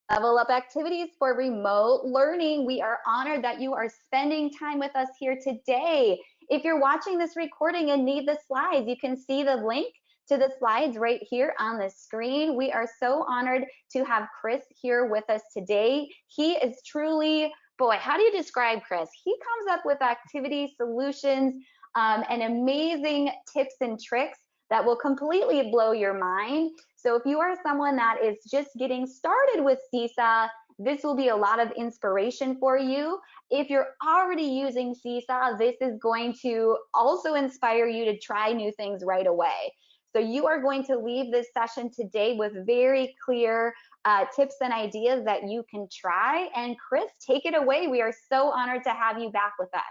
Level Up Activities for Remote Learning. We are honored that you are spending time with us here today. If you're watching this recording and need the slides, you can see the link to the slides right here on the screen. We are so honored to have Kris here with us today. He is truly, boy, how do you describe Kris? He comes up with activity solutions and amazing tips and tricks that will completely blow your mind. So if you are someone that is just getting started with Seesaw, this will be a lot of inspiration for you. If you're already using Seesaw, this is going to also inspire you to try new things right away. So you are going to leave this session today with very clear tips and ideas that you can try. And Kris, take it away. We are so honored to have you back with us.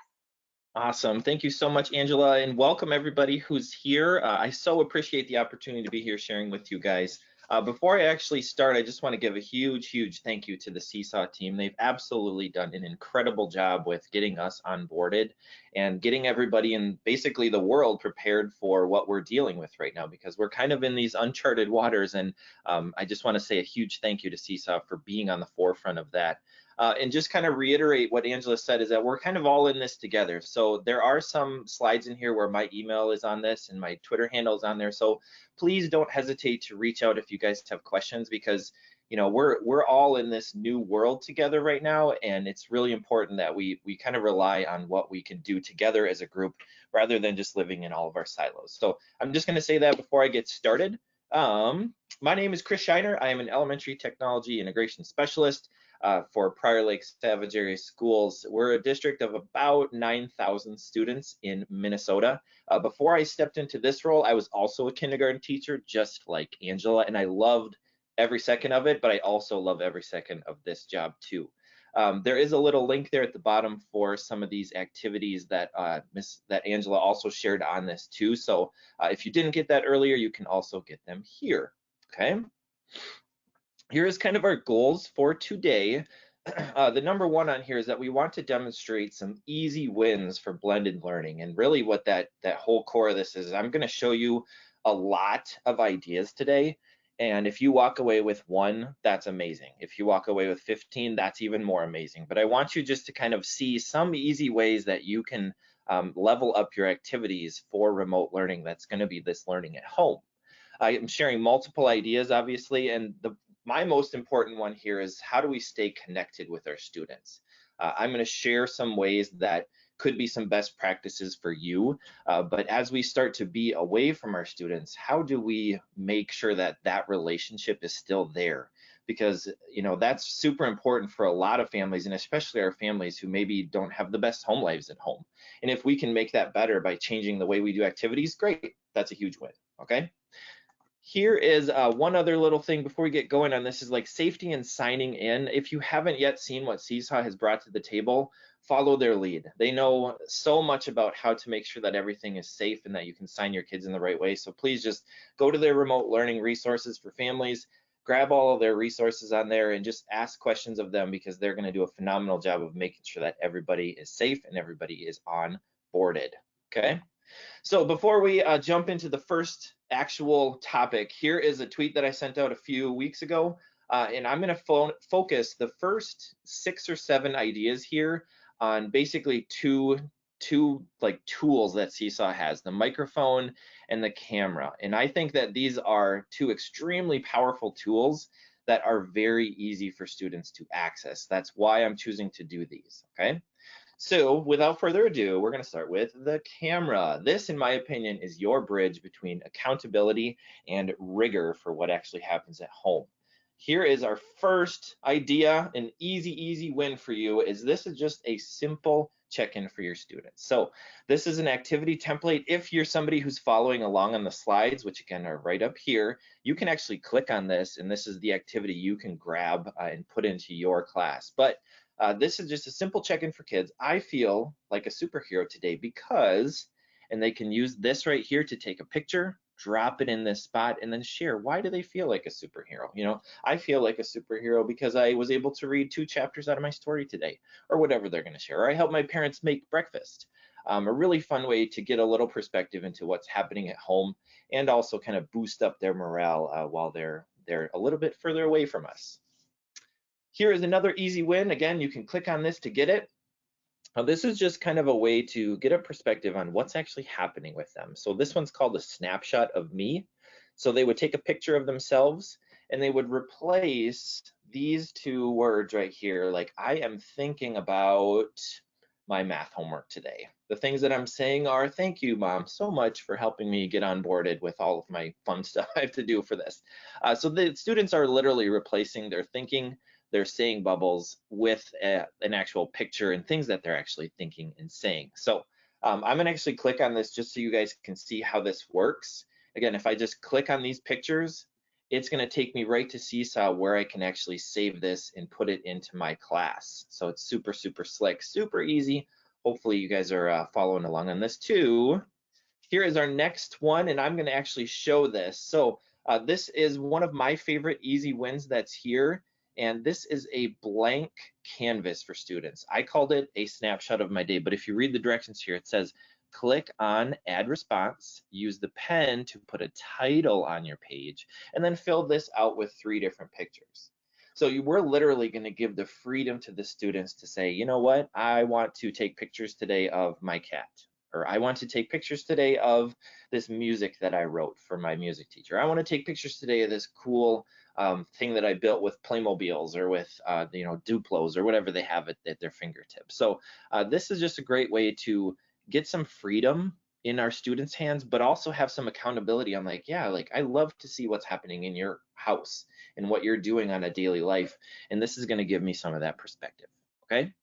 Awesome. Thank you so much, Angela, and welcome everybody who's here. I so appreciate the opportunity to be here sharing with you guys. Before I actually start, I just want to give a huge thank you to the Seesaw team. They've absolutely done an incredible job with getting us onboarded and getting everybody in basically the world prepared for what we're dealing with right now, because we're kind of in these uncharted waters. And I just want to say a huge thank you to Seesaw for being on the forefront of that. And just kind of reiterate what Angela said is that we're kind of all in this together. So there are some slides in here where my email is on this and my Twitter handle is on there. So please don't hesitate to reach out if you guys have questions, because we're all in this new world together right now, and it's really important that we kind of rely on what we can do together as a group rather than just living in all of our silos. So I'm just going to say that before I get started. My name is Kris Szajner. I am an elementary technology integration specialist for Prior Lake Savage Area Schools. We're a district of about 9,000 students in Minnesota. Before I stepped into this role, I was also a kindergarten teacher, just like Angela, and I loved every second of it, but I also love every second of this job too. There is a little link there at the bottom for some of these activities that that Angela also shared on this too. So if you didn't get that earlier, you can also get them here. Okay. Here is kind of our goals for today. The number one on here is that we want to demonstrate some easy wins for blended learning. And really what that whole core of this is, I'm going to show you a lot of ideas today. And if you walk away with one, that's amazing. If you walk away with 15, that's even more amazing. But I want you just to kind of see some easy ways that you can level up your activities for remote learning. That's going to be this learning at home. I am sharing multiple ideas, obviously, and my most important one here is how do we stay connected with our students? I'm going to share some ways that could be some best practices for you, but as we start to be away from our students, how do we make sure that that relationship is still there? Because that's super important for a lot of families, and especially our families who maybe don't have the best home lives at home. And if we can make that better by changing the way we do activities, great, that's a huge win. Okay. Here is one other little thing before we get going on this is like safety and signing in. If you haven't yet seen what Seesaw has brought to the table, follow their lead. They know so much about how to make sure that everything is safe and that you can sign your kids in the right way. So please just go to their remote learning resources for families, grab all of their resources on there and just ask questions of them, because they're going to do a phenomenal job of making sure that everybody is safe and everybody is onboarded. Okay. So before we jump into the first actual topic, here is a tweet that I sent out a few weeks ago, and I'm going to focus the first 6 or 7 ideas here on basically two like tools that Seesaw has, the microphone and the camera. And I think that these are 2 extremely powerful tools that are very easy for students to access. That's why I'm choosing to do these. Okay. So without further ado, we're going to start with the camera. This, in my opinion, is your bridge between accountability and rigor for what actually happens at home. Here is our first idea. An easy win for you is this is just a simple check-in for your students. So this is an activity template. If you're somebody who's following along on the slides, which again are right up here, you can actually click on this, and this is the activity you can grab and put into your class. But this is just a simple check-in for kids. I feel like a superhero today because, and they can use this right here to take a picture, drop it in this spot, and then share. Why do they feel like a superhero? I feel like a superhero because I was able to read 2 chapters out of my story today, or whatever they're going to share. Or I helped my parents make breakfast. A really fun way to get a little perspective into what's happening at home, and also kind of boost up their morale while they're a little bit further away from us. Here is another easy win. Again, you can click on this to get it. Now, this is just kind of a way to get a perspective on what's actually happening with them. So this one's called a snapshot of me. So they would take a picture of themselves and they would replace these two words right here, like I am thinking about my math homework today. The things that I'm saying are, thank you, Mom, so much for helping me get onboarded with all of my fun stuff I have to do for this. So the students are literally replacing their thinking, their saying bubbles with an actual picture and things that they're actually thinking and saying. So I'm gonna actually click on this just so you guys can see how this works. Again, if I just click on these pictures, it's gonna take me right to Seesaw where I can actually save this and put it into my class. So it's super, super slick, super easy. Hopefully you guys are following along on this too. Here is our next one, and I'm gonna actually show this. So this is one of my favorite easy wins that's here, and this is a blank canvas for students. I called it a snapshot of my day, but if you read the directions here, it says, click on add response, use the pen to put a title on your page, and then fill this out with 3 different pictures. So we're literally gonna give the freedom to the students to say, you know what, I want to take pictures today of my cat, or I want to take pictures today of this music that I wrote for my music teacher. I want to take pictures today of this cool thing that I built with Playmobiles or with Duplos or whatever they have at their fingertips. So this is just a great way to get some freedom in our students' hands, but also have some accountability on like, yeah, like I love to see what's happening in your house and what you're doing on a daily life. And this is going to give me some of that perspective. Okay.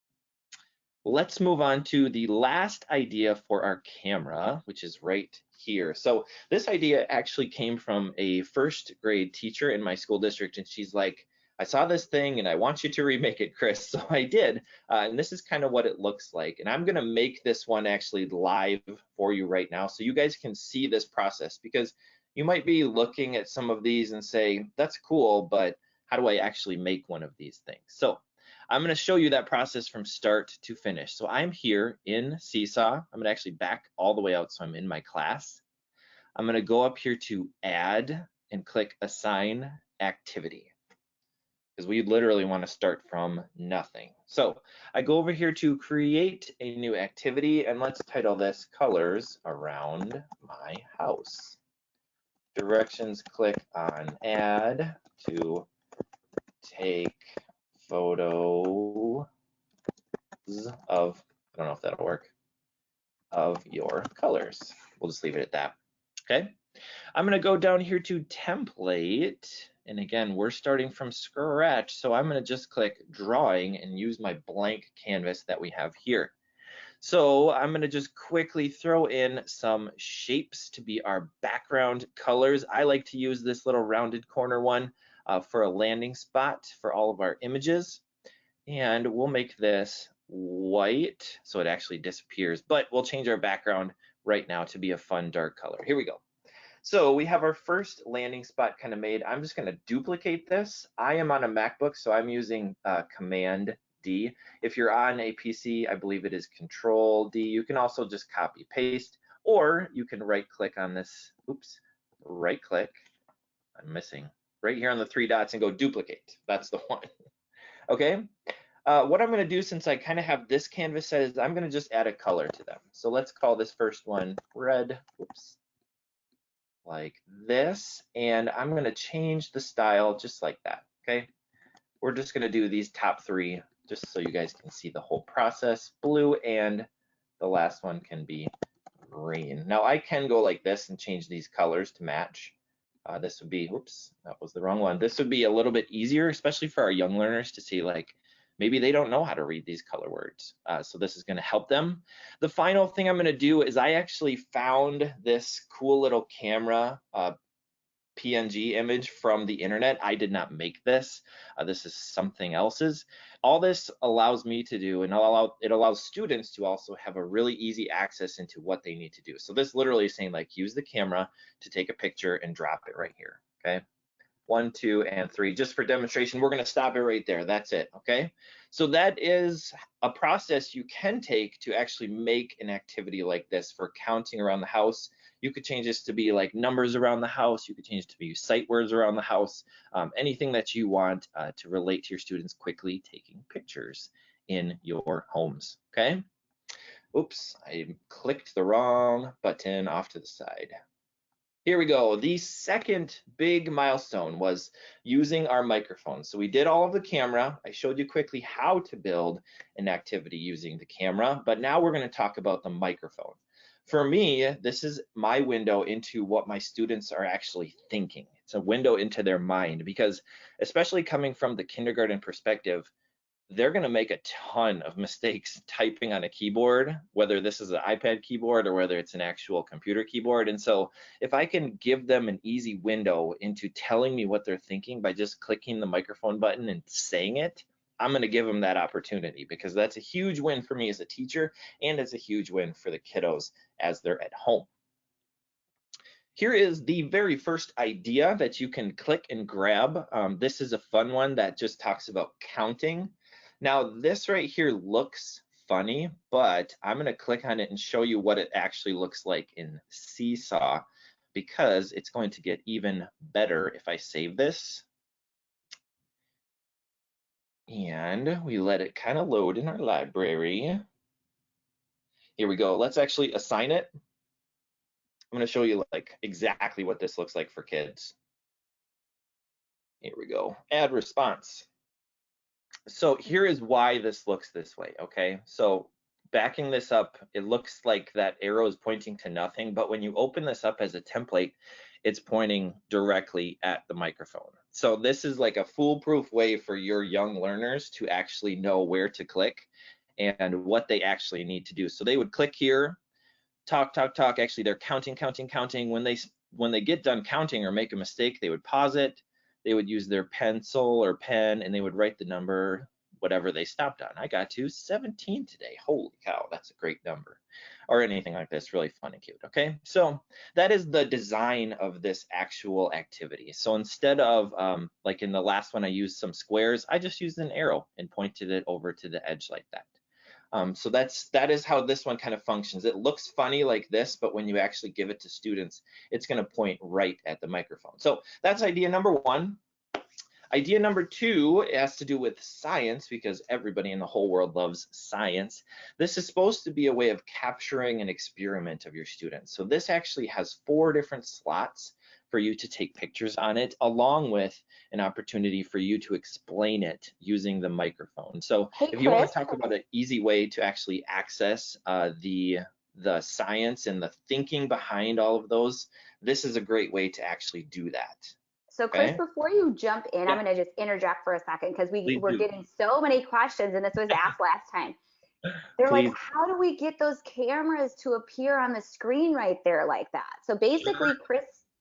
Let's move on to the last idea for our camera, which is right here. So this idea actually came from a 1st grade teacher in my school district, and she's like, I saw this thing and I want you to remake it, Kris. So I did, and this is kind of what it looks like. And I'm gonna make this one actually live for you right now so you guys can see this process, because you might be looking at some of these and say, that's cool, but how do I actually make one of these things? So I'm going to show you that process from start to finish. So I'm here in Seesaw. I'm going to actually back all the way out so I'm in my class. I'm going to go up here to add and click assign activity, because we literally want to start from nothing. So I go over here to create a new activity, and let's title this colors around my house. Directions, click on add to take photo of, I don't know if that'll work, of your colors. We'll just leave it at that. Okay. I'm going to go down here to template. And again, we're starting from scratch. So I'm going to just click drawing and use my blank canvas that we have here. So I'm going to just quickly throw in some shapes to be our background colors. I like to use this little rounded corner one for a landing spot for all of our images. And we'll make this white so it actually disappears, but we'll change our background right now to be a fun dark color. Here we go. So we have our first landing spot kind of made. I'm just going to duplicate this. I am on a MacBook, so I'm using Command D. If you're on a PC, I believe it is Control D. You can also just copy paste, or you can right click on this. Oops, right click. I'm missing right here on the 3 dots and go duplicate. That's the one. Okay. What I'm going to do, since I kind of have this canvas set, is I'm going to just add a color to them. So let's call this first one red. Oops. Like this, and I'm going to change the style just like that. Okay, we're just going to do these top 3 just so you guys can see the whole process. Blue, and the last one can be green. Now I can go like this and change these colors to match. This would be, oops, that was the wrong one. This would be a little bit easier, especially for our young learners to see, like, maybe they don't know how to read these color words. So this is going to help them. The final thing I'm going to do is I actually found this cool little camera PNG image from the internet. I did not make this. This is something else's. All this allows me to do, and it allows students to also have a really easy access into what they need to do. So this literally is saying, like, use the camera to take a picture and drop it right here. Okay. 1, 2, and 3. Just for demonstration, we're going to stop it right there. That's it. Okay. So that is a process you can take to actually make an activity like this for counting around the house. You could change this to be like numbers around the house. You could change it to be sight words around the house. Anything that you want to relate to your students quickly taking pictures in your homes, okay? Oops, I clicked the wrong button off to the side. Here we go. The second big milestone was using our microphone. So we did all of the camera. I showed you quickly how to build an activity using the camera, but now we're going to talk about the microphone. For me, this is my window into what my students are actually thinking. It's a window into their mind because, especially coming from the kindergarten perspective, they're going to make a ton of mistakes typing on a keyboard, whether this is an iPad keyboard or whether it's an actual computer keyboard. And so if I can give them an easy window into telling me what they're thinking by just clicking the microphone button and saying it, I'm going to give them that opportunity, because that's a huge win for me as a teacher, and it's a huge win for the kiddos as they're at home. Here is the very first idea that you can click and grab. This is a fun one that just talks about counting. Now, this right here looks funny, but I'm going to click on it and show you what it actually looks like in Seesaw, because it's going to get even better if I save this. And we let it kind of load in our library. Here we go. Let's actually assign it. I'm going to show you like exactly what this looks like for kids. Here we go. Add response. So here is why this looks this way, okay? So backing this up, it looks like that arrow is pointing to nothing, but when you open this up as a template, it's pointing directly at the microphone. So this is like a foolproof way for your young learners to actually know where to click and what they actually need to do. So they would click here, talk, talk, talk. Actually, they're counting, counting, counting. When they get done counting or make a mistake, they would pause it. They would use their pencil or pen, and they would write the number, whatever they stopped on. I got to 17 today. Holy cow, that's a great number. Or anything like this, really fun and cute, okay? So that is the design of this actual activity. So instead of, like in the last one, I used some squares, I just used an arrow and pointed it over to the edge like that. So that is how this one kind of functions. It looks funny like this, but when you actually give it to students, it's going to point right at the microphone. So that's idea number one. Idea number two has to do with science, because everybody in the whole world loves science. This is supposed to be a way of capturing an experiment of your students. So this actually has 4 different slots for you to take pictures on it, along with an opportunity for you to explain it using the microphone. So Hey, if you want Kris. to talk about an easy way to actually access the science and the thinking behind all of those, this is a great way to actually do that. So, Kris, Okay? before you jump in, I'm Yeah, going to just interject for a second because please we're do. getting so many questions, and this was asked last time. They're like, Please. how do we get those cameras to appear on the screen right there like that? So basically,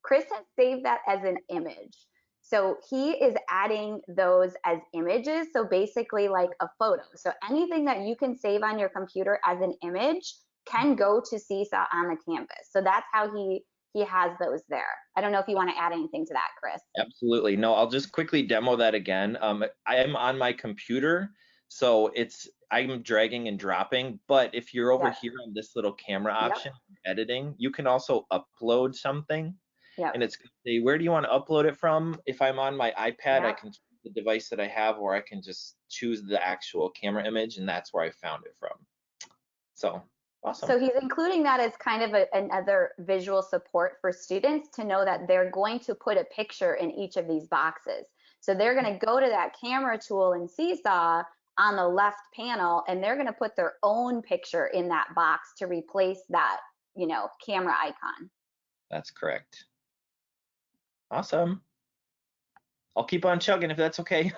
Kris has saved that as an image. So he is adding those as images. So basically, like a photo. So anything that you can save on your computer as an image can go to Seesaw on the campus. So that's how he has those there. I don't know if you want to add anything to that, Kris. Absolutely. No, I'll just quickly demo that again. I am on my computer, so I'm dragging and dropping, but if you're over Yep. here on this little camera Yep. option, editing, you can also upload something, Yep. and it's going to say, where do you want to upload it from? If I'm on my iPad, I Yep. can choose the device that I have, or I can just choose the actual camera image, and that's where I found it from. So, awesome. So he's including that as kind of another visual support for students to know that they're going to put a picture in each of these boxes. So they're going to go to that camera tool in Seesaw on the left panel, and they're going to put their own picture in that box to replace that, camera icon. That's correct. Awesome. I'll keep on chugging if that's okay.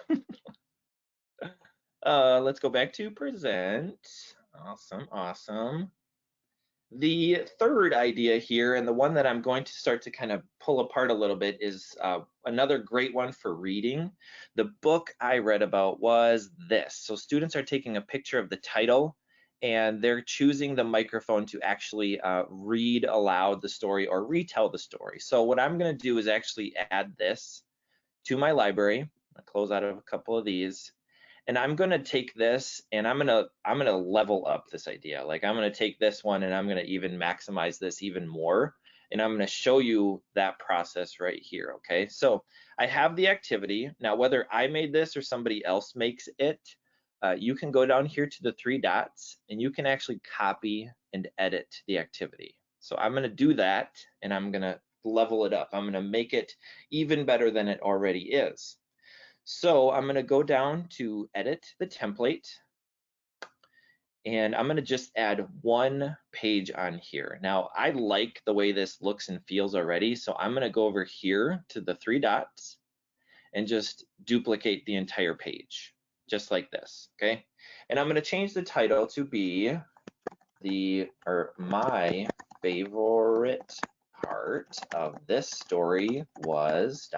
Let's go back to present. Awesome, awesome. The third idea here, and the one that I'm going to start to kind of pull apart a little bit, is another great one for reading. The book I read about was this. So students are taking a picture of the title, and they're choosing the microphone to actually read aloud the story or retell the story. So what I'm going to do is actually add this to my library. I'll close out of a couple of these. And I'm going to take this and I'm going to level up this idea. Like I'm going to take this one and I'm going to even maximize this even more And I'm going to show you that process right here, okay? So I have the activity. Now, whether I made this or somebody else makes it, you can go down here to the 3 dots and you can actually copy and edit the activity. So I'm going to do that and I'm going to level it up. I'm going to make it even better than it already is. So I'm going to go down to edit the template and I'm going to just add 1 page on here. Now I like the way this looks and feels already, so I'm going to go over here to the 3 dots and just duplicate the entire page, just like this, okay? And I'm going to change the title to be my favorite part of this story was ...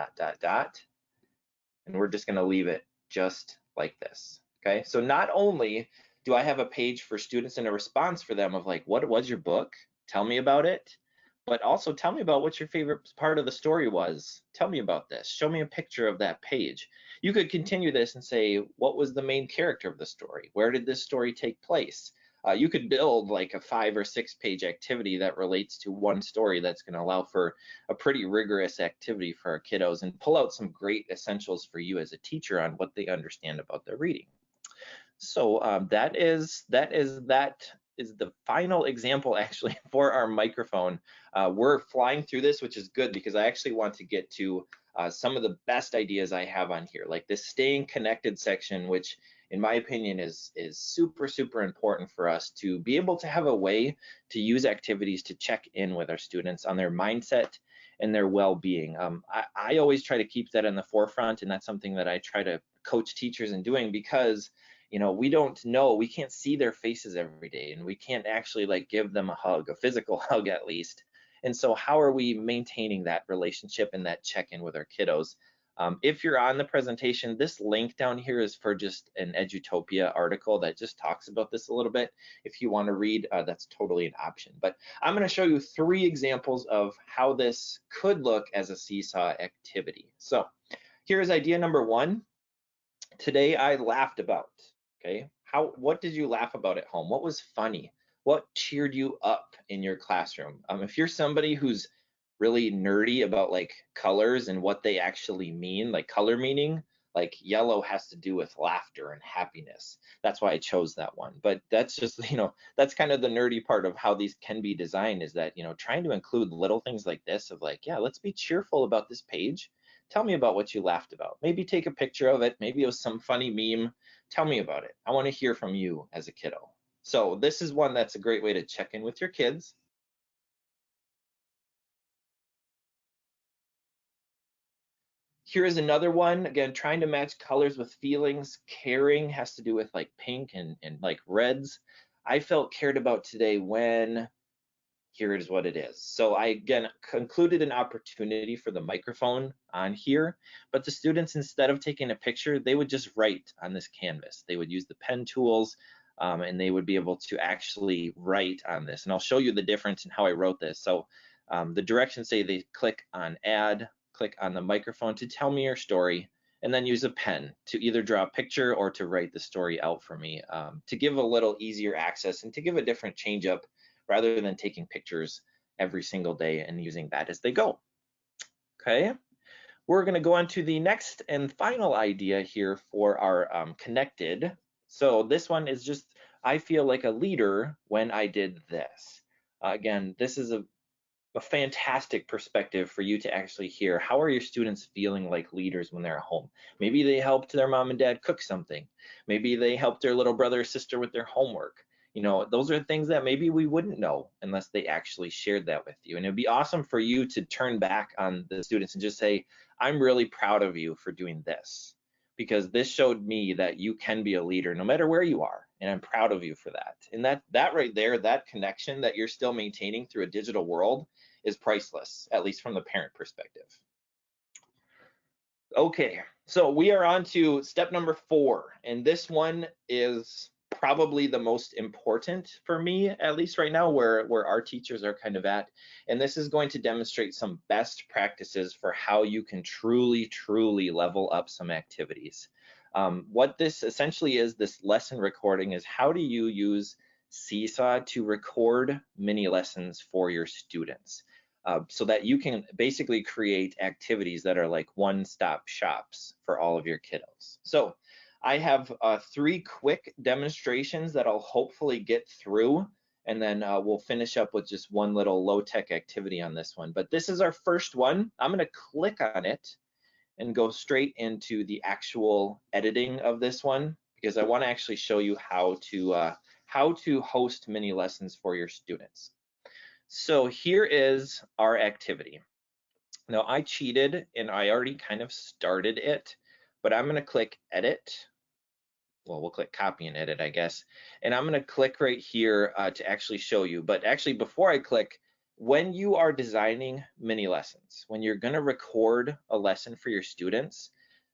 and we're just going to leave it just like this, okay? So not only do I have a page for students and a response for them of like, what was your book? Tell me about it. But also tell me about what your favorite part of the story was. Tell me about this. Show me a picture of that page. You could continue this and say, what was the main character of the story? Where did this story take place? You could build like a 5 or 6 page activity that relates to one story that's going to allow for a pretty rigorous activity for our kiddos and pull out some great essentials for you as a teacher on what they understand about their reading. So that is the final example actually for our microphone. We're flying through this, which is good because I actually want to get to some of the best ideas I have on here, like this staying connected section, which in my opinion is super, super important for us to be able to have a way to use activities to check in with our students on their mindset and their well-being. I always try to keep that in the forefront, and that's something that I try to coach teachers in doing because we don't know, we can't see their faces every day, and we can't actually like give them a hug, a physical hug at least. And so how are we maintaining that relationship and that check-in with our kiddos? If you're on the presentation, this link down here is for just an Edutopia article that just talks about this a little bit. If you want to read, that's totally an option. But I'm going to show you 3 examples of how this could look as a Seesaw activity. So here's idea number 1. Today I laughed about. Okay, what did you laugh about at home? What was funny? What cheered you up in your classroom? If you're somebody who's really nerdy about like colors and what they actually mean, like color meaning, like yellow has to do with laughter and happiness. That's why I chose that one. But that's just, that's kind of the nerdy part of how these can be designed, is that, trying to include little things like this of like, yeah, let's be cheerful about this page. Tell me about what you laughed about. Maybe take a picture of it. Maybe it was some funny meme. Tell me about it. I want to hear from you as a kiddo. So this is one that's a great way to check in with your kids. Here is another one, again, trying to match colors with feelings. Caring has to do with like pink and like reds. I felt cared about today when, here is what it is. So I, again, concluded an opportunity for the microphone on here, but the students, instead of taking a picture, they would just write on this canvas. They would use the pen tools and they would be able to actually write on this. And I'll show you the difference in how I wrote this. So the directions say they click on add, click on the microphone to tell me your story, and then use a pen to either draw a picture or to write the story out for me to give a little easier access and to give a different change up rather than taking pictures every single day and using that as they go. Okay, we're going to go on to the next and final idea here for our connected. So this one is just, I feel like a leader when I did this. Again, this is a fantastic perspective for you to actually hear. How are your students feeling like leaders when they're at home? Maybe they helped their mom and dad cook something. Maybe they helped their little brother or sister with their homework. Those are things that maybe we wouldn't know unless they actually shared that with you. And it'd be awesome for you to turn back on the students and just say, I'm really proud of you for doing this, because this showed me that you can be a leader no matter where you are. And I'm proud of you for that. And that right there, that connection that you're still maintaining through a digital world is priceless, at least from the parent perspective. Okay, so we are on to step number 4, and this one is probably the most important for me, at least right now, where our teachers are kind of at. And this is going to demonstrate some best practices for how you can truly level up some activities. What this essentially is, this lesson recording, is how do you use Seesaw to record mini lessons for your students? so that you can basically create activities that are like one-stop shops for all of your kiddos. So I have 3 quick demonstrations that I'll hopefully get through, and then we'll finish up with just one little low-tech activity on this one. But this is our first one. I'm going to click on it and go straight into the actual editing of this one, because I want to actually show you how to host mini lessons for your students. So here is our activity. Now I cheated and I already kind of started it, but I'm going to click edit. Well, we'll click copy and edit, I guess. And I'm going to click right here to actually show you. But actually, before I click, when you are designing mini lessons, when you're going to record a lesson for your students,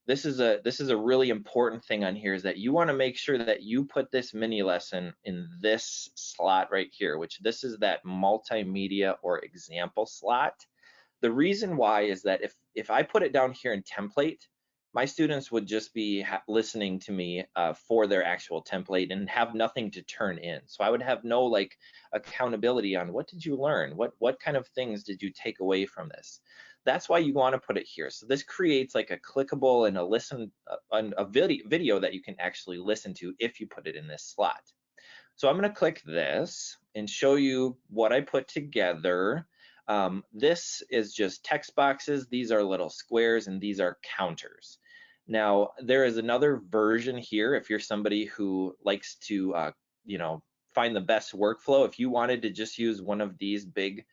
this is a really important thing on here, is that you want to make sure that you put this mini lesson in this slot right here, which this is that multimedia or example slot. The reason why is that if I put it down here in template, my students would just be listening to me for their actual template and have nothing to turn in. So I would have no like accountability on what did you learn? What kind of things did you take away from this? That's why you want to put it here. So this creates like a clickable and a video that you can actually listen to if you put it in this slot. So I'm going to click this and show you what I put together. This is just text boxes. These are little squares and these are counters. Now, there is another version here if you're somebody who likes to, find the best workflow. If you wanted to just use one of these big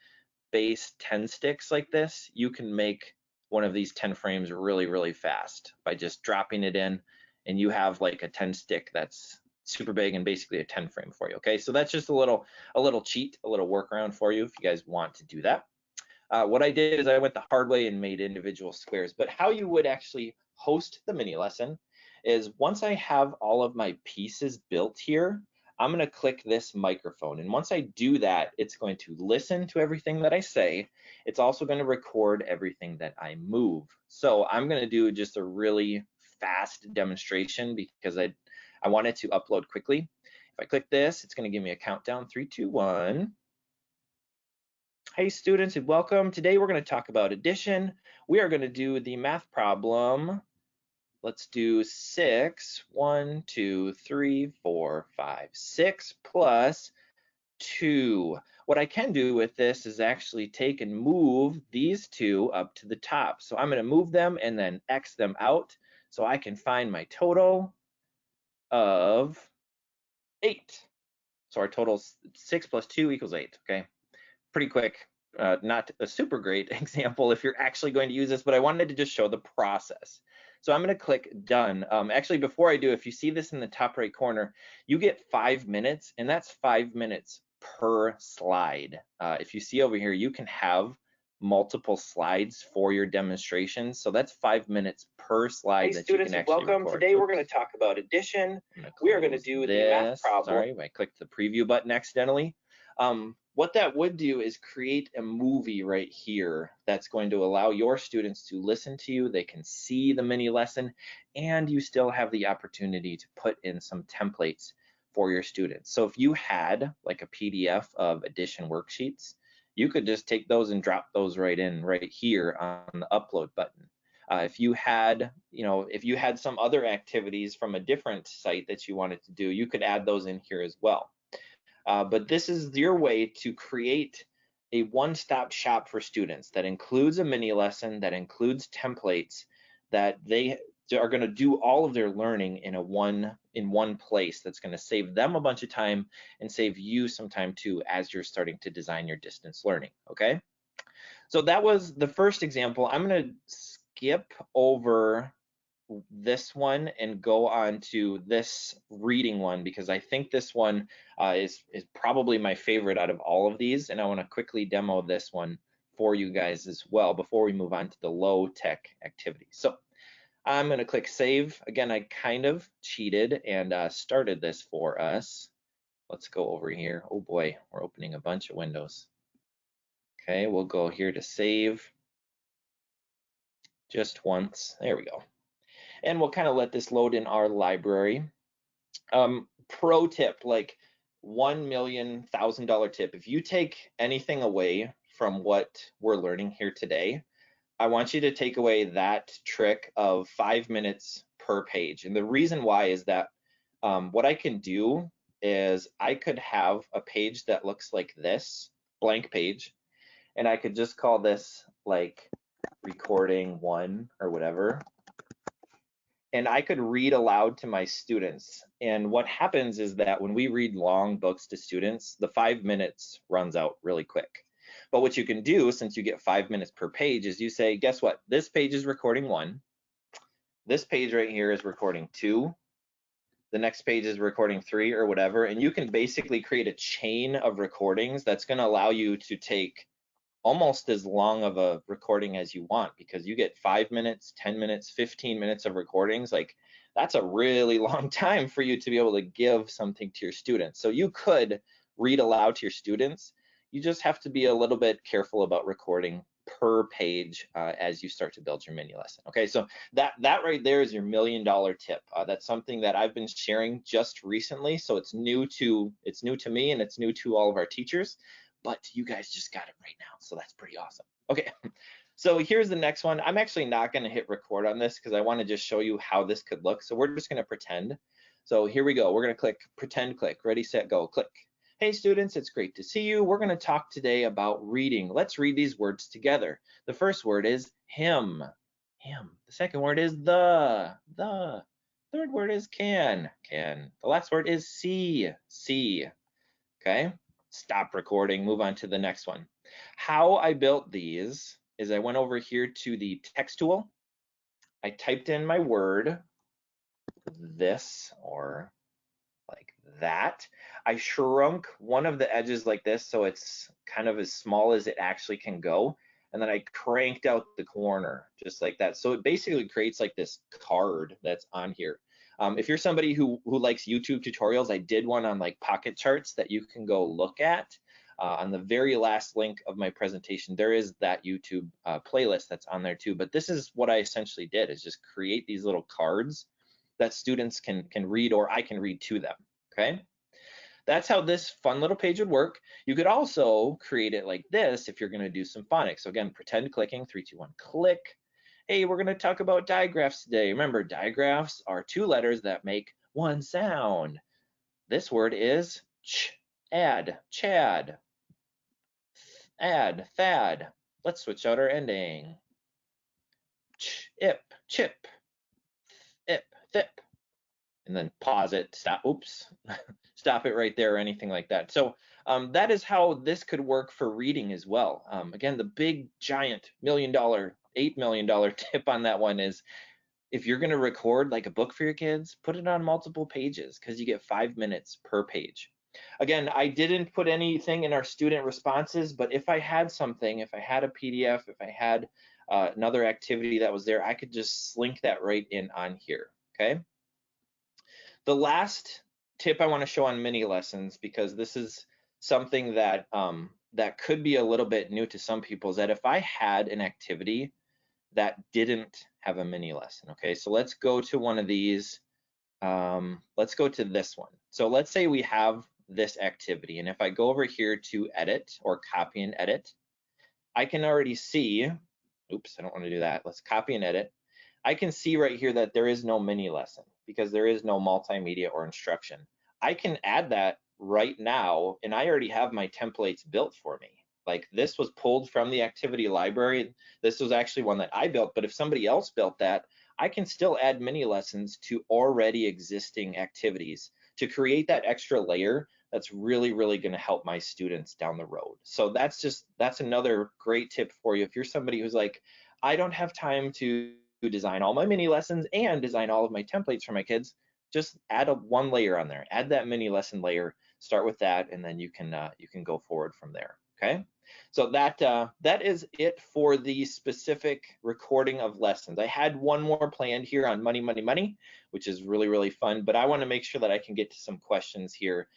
base 10 sticks like this, you can make one of these 10 frames really, really fast by just dropping it in, and you have like a 10 stick that's super big and basically a 10 frame for you. Okay, so that's just a little cheat, a little workaround for you if you guys want to do that. What I did is I went the hard way and made individual squares. But how you would actually host the mini lesson is, once I have all of my pieces built here, I'm going to click this microphone. And once I do that, it's going to listen to everything that I say. It's also going to record everything that I move. So I'm going to do just a really fast demonstration because I want it to upload quickly. If I click this, it's going to give me a countdown, 3, 2, 1. Hey students, and welcome. Today we're going to talk about addition. We are going to do the math problem. Let's do 6, 1, 2, 3, 4, 5, 6 plus 2. What I can do with this is actually take and move these two up to the top. So I'm going to move them and then X them out so I can find my total of 8. So our total is 6 plus 2 equals 8, okay? Pretty quick. Not a super great example if you're actually going to use this, but I wanted to just show the process. So I'm going to click done. Actually, before I do, if you see this in the top right corner, you get 5 minutes, and that's 5 minutes per slide. If you see over here, you can have multiple slides for your demonstrations. So that's 5 minutes per slide that you can actually record. Today we're going to talk about addition. We are going to do the math problem. Sorry, I clicked the preview button accidentally. What that would do is create a movie right here that's going to allow your students to listen to you. They can see the mini lesson, and you still have the opportunity to put in some templates for your students. So if you had like a PDF of addition worksheets, you could just take those and drop those right in right here on the upload button. If you had some other activities from a different site that you wanted to do, you could add those in here as well. But this is your way to create a one-stop shop for students that includes a mini lesson, that includes templates, that they are going to do all of their learning in one place. That's going to save them a bunch of time and save you some time too as you're starting to design your distance learning. Okay, so that was the first example. I'm going to skip over this one and go on to this reading one, because I think this one is probably my favorite out of all of these, and I want to quickly demo this one for you guys as well before we move on to the low tech activities. So I'm going to click save. Again, I kind of cheated and started this for us. Let's go over here. Oh boy, we're opening a bunch of windows. Okay, we'll go here to save just once. There we go. And we'll kind of let this load in our library. Pro tip, like $1,000,000 tip, if you take anything away from what we're learning here today, I want you to take away that trick of 5 minutes per page. And the reason why is that what I can do is I could have a page that looks like this, blank page, and I could just call this like recording 1 or whatever. And I could read aloud to my students. And what happens is that when we read long books to students, the 5 minutes runs out really quick. But what you can do, since you get 5 minutes per page, is you say, guess what? This page is recording 1. This page right here is recording 2. The next page is recording 3 or whatever. And you can basically create a chain of recordings that's going to allow you to take almost as long of a recording as you want, because you get 5 minutes, 10 minutes, 15 minutes of recordings. Like, that's a really long time for you to be able to give something to your students. So you could read aloud to your students. You just have to be a little bit careful about recording per page as you start to build your mini lesson. Okay, so that right there is your $1 million tip. That's something that I've been sharing just recently, so it's new to me, and it's new to all of our teachers. But you guys just got it right now, so that's pretty awesome. Okay, so here's the next one. I'm actually not going to hit record on this because I want to just show you how this could look. So we're just going to pretend. So here we go. We're going to click pretend, click, ready, set, go, click. Hey students, it's great to see you. We're going to talk today about reading. Let's read these words together. The first word is him. The second word is the. Third word is can. The last word is see. Okay. Stop recording, move on to the next one. How I built these is I went over here to the text tool. I typed in my word, this or like that. I shrunk one of the edges like this so it's kind of as small as it actually can go. And then I cranked out the corner just like that. So it basically creates like this card that's on here. If you're somebody who likes YouTube tutorials, I did one on like pocket charts that you can go look at. On the very last link of my presentation, there is that YouTube playlist that's on there too. But this is what I essentially did, is just create these little cards that students can read, or I can read to them, okay? That's how this fun little page would work. You could also create it like this if you're gonna do some phonics. So again, pretend clicking, 3, 2, 1, click. Hey, we're gonna talk about digraphs today. Remember, digraphs are 2 letters that make 1 sound. This word is ch, add, chad, add, thad. Let's switch out our ending. Ch, ip, chip, ip, thip. And then pause it, stop, oops, stop it right there or anything like that. So that is how this could work for reading as well. Again, the big giant $1 million, $8 million tip on that one is, if you're going to record like a book for your kids, put it on multiple pages because you get 5 minutes per page. Again, I didn't put anything in our student responses, but if I had something, if I had a PDF, if I had another activity that was there, I could just link that right in on here, okay? The last tip I want to show on mini lessons, because this is something that that could be a little bit new to some people, is that if I had an activity that didn't have a mini lesson, okay, so let's go to one of these. Let's go to this one. So let's say we have this activity, and if I go over here to edit or copy and edit, I can already see, oops, I don't want to do that. Let's copy and edit. I can see right here that there is no mini lesson because there is no multimedia or instruction. I can add that right now, and I already have my templates built for me. Like, this was pulled from the activity library. This was actually one that I built, but if somebody else built that, I can still add mini lessons to already existing activities to create that extra layer that's really, really going to help my students down the road. So that's another great tip for you. If you're somebody who's like, I don't have time to design all my mini lessons and design all of my templates for my kids, just add one layer on there. Add that mini lesson layer, start with that, and then you can go forward from there, okay? So that is it for the specific recording of lessons. I had one more planned here on money, which is really, really fun, but I want to make sure that I can get to some questions here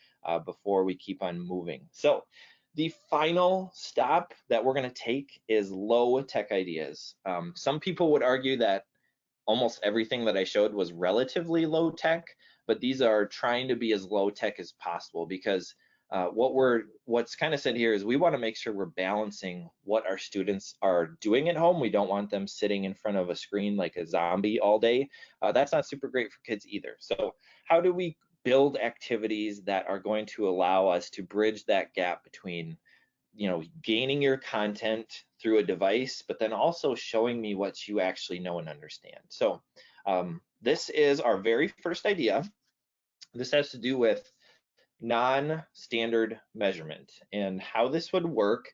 before we keep on moving. So the final stop that we're going to take is low tech ideas. Some people would argue that almost everything that I showed was relatively low tech, but these are trying to be as low tech as possible, because what's kind of said here is we want to make sure we're balancing what our students are doing at home. We don't want them sitting in front of a screen like a zombie all day. That's not super great for kids either. So how do we build activities that are going to allow us to bridge that gap between, gaining your content through a device, but then also showing me what you actually know and understand. So this is our very first idea. This has to do with non-standard measurement, and how this would work